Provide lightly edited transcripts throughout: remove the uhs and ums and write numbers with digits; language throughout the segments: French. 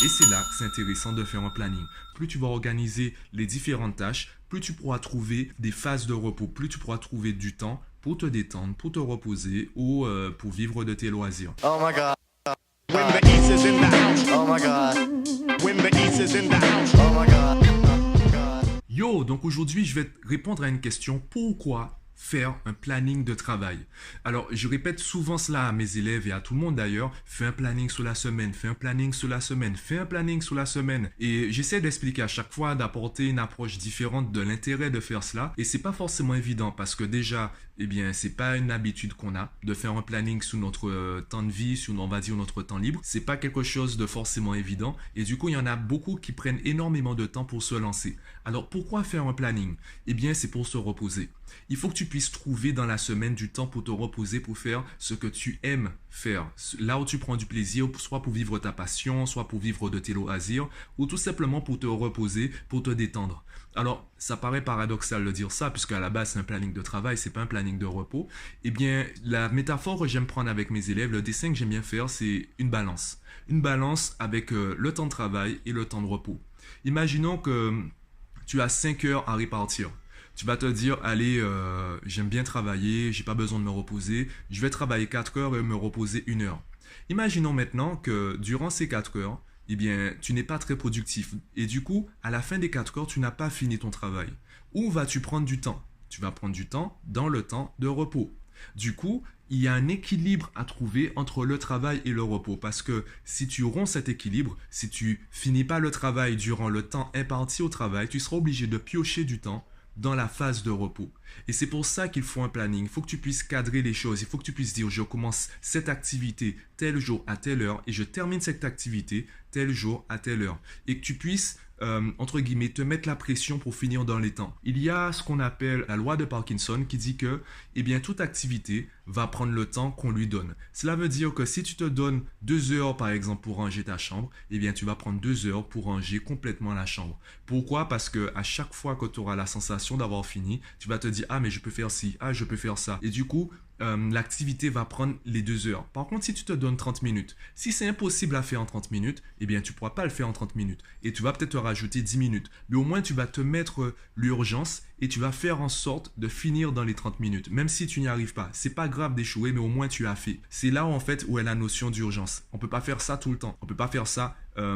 Et c'est là que c'est intéressant de faire un planning. Plus tu vas organiser les différentes tâches, plus tu pourras trouver des phases de repos, plus tu pourras trouver du temps pour te détendre, pour te reposer ou pour vivre de tes loisirs. Oh my God. When the East is in the house. Oh my God. When the East is in the house. Oh my God. Yo, donc aujourd'hui, je vais te répondre à une question. Pourquoi faire un planning de travail? Alors, je répète souvent cela à mes élèves et à tout le monde d'ailleurs. Fais un planning sur la semaine, fais un planning sur la semaine, fais un planning sur la semaine. Et j'essaie d'expliquer à chaque fois, d'apporter une approche différente de l'intérêt de faire cela. Et c'est pas forcément évident parce que déjà, eh bien, c'est pas une habitude qu'on a de faire un planning sous notre temps de vie, sous, on va dire, notre temps libre. C'est pas quelque chose de forcément évident. Et du coup, il y en a beaucoup qui prennent énormément de temps pour se lancer. Alors, pourquoi faire un planning? Eh bien, c'est pour se reposer. Il faut que tu puisses trouver dans la semaine du temps pour te reposer, pour faire ce que tu aimes faire. Là où tu prends du plaisir, soit pour vivre ta passion, soit pour vivre de tes loisirs, ou tout simplement pour te reposer, pour te détendre. Alors, ça paraît paradoxal de dire ça, puisque à la base, c'est un planning de travail, c'est pas un planning de repos. Eh bien, la métaphore que j'aime prendre avec mes élèves, le dessin que j'aime bien faire, c'est une balance. Une balance avec le temps de travail et le temps de repos. Imaginons que tu as 5 heures à répartir. Tu vas te dire, allez, j'aime bien travailler, j'ai pas besoin de me reposer, je vais travailler 4 heures et me reposer 1 heure. Imaginons maintenant que durant ces 4 heures, eh bien, tu n'es pas très productif. Et du coup, à la fin des 4 heures, tu n'as pas fini ton travail. Où vas-tu prendre du temps? Tu vas prendre du temps dans le temps de repos. Du coup, il y a un équilibre à trouver entre le travail et le repos. Parce que si tu romps cet équilibre, si tu finis pas le travail durant le temps imparti au travail, tu seras obligé de piocher du temps dans la phase de repos. Et c'est pour ça qu'il faut un planning. Il faut que tu puisses cadrer les choses. Il faut que tu puisses dire, je commence cette activité tel jour à telle heure et je termine cette activité tel jour à telle heure. Et que tu puisses, entre guillemets, te mettre la pression pour finir dans les temps. Il y a ce qu'on appelle la loi de Parkinson qui dit que, eh bien, toute activité va prendre le temps qu'on lui donne. Cela veut dire que si tu te donnes 2 heures, par exemple, pour ranger ta chambre, eh bien, tu vas prendre 2 heures pour ranger complètement la chambre. Pourquoi? Parce que à chaque fois que tu auras la sensation d'avoir fini, tu vas te dire, ah, mais je peux faire ci, ah, je peux faire ça. Et du coup, l'activité va prendre les 2 heures. Par contre, si tu te donnes 30 minutes, si c'est impossible à faire en 30 minutes, eh bien, tu ne pourras pas le faire en 30 minutes. Et tu vas peut-être te rajouter 10 minutes. Mais au moins, tu vas te mettre l'urgence et tu vas faire en sorte de finir dans les 30 minutes. Même si tu n'y arrives pas. C'est pas grave d'échouer, mais au moins, tu as fait. C'est là, en fait, où est la notion d'urgence. On ne peut pas faire ça tout le temps. On ne peut pas faire ça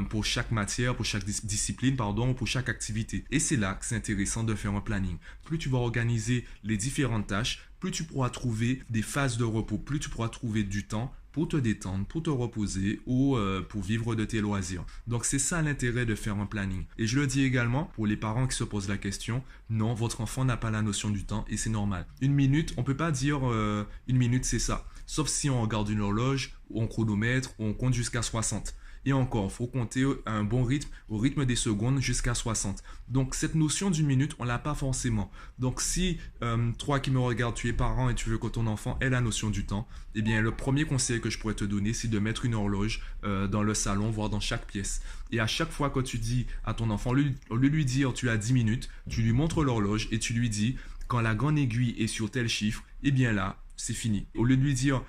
pour chaque matière, pour chaque discipline, pardon, pour chaque activité. Et c'est là que c'est intéressant de faire un planning. Plus tu vas organiser les différentes tâches, plus tu pourras trouver des phases de repos, plus tu pourras trouver du temps pour te détendre, pour te reposer ou pour vivre de tes loisirs. Donc c'est ça l'intérêt de faire un planning. Et je le dis également pour les parents qui se posent la question, non, votre enfant n'a pas la notion du temps et c'est normal. Une minute, on ne peut pas dire une minute c'est ça. Sauf si on regarde une horloge ou on chronomètre ou on compte jusqu'à 60. Et encore, il faut compter à un bon rythme, au rythme des secondes jusqu'à 60. Donc cette notion d'une minute, on ne l'a pas forcément. Donc si toi qui me regardes, tu es parent et tu veux que ton enfant ait la notion du temps, eh bien le premier conseil que je pourrais te donner, c'est de mettre une horloge dans le salon, voire dans chaque pièce. Et à chaque fois que tu dis à ton enfant, au lieu de lui dire tu as 10 minutes, tu lui montres l'horloge et tu lui dis quand la grande aiguille est sur tel chiffre, eh bien là, c'est fini. Au lieu de lui dire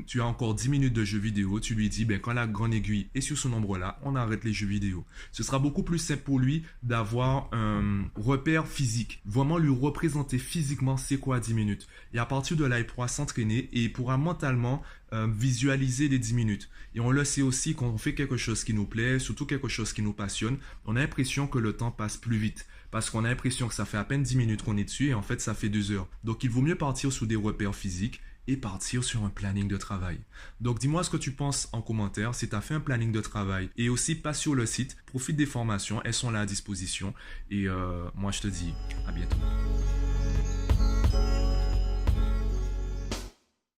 tu as encore 10 minutes de jeux vidéo, tu lui dis quand la grande aiguille est sur ce nombre-là, on arrête les jeux vidéo. Ce sera beaucoup plus simple pour lui d'avoir un repère physique. Vraiment lui représenter physiquement c'est quoi 10 minutes. Et à partir de là, il pourra s'entraîner et il pourra mentalement visualiser les 10 minutes. Et on le sait aussi quand on fait quelque chose qui nous plaît, surtout quelque chose qui nous passionne, on a l'impression que le temps passe plus vite. Parce qu'on a l'impression que ça fait à peine 10 minutes qu'on est dessus et en fait ça fait 2 heures. Donc il vaut mieux partir sur des repères physiques et partir sur un planning de travail. Donc dis-moi ce que tu penses en commentaire si tu as fait un planning de travail. Et aussi passe sur le site, profite des formations, elles sont là à disposition. Et moi je te dis à bientôt.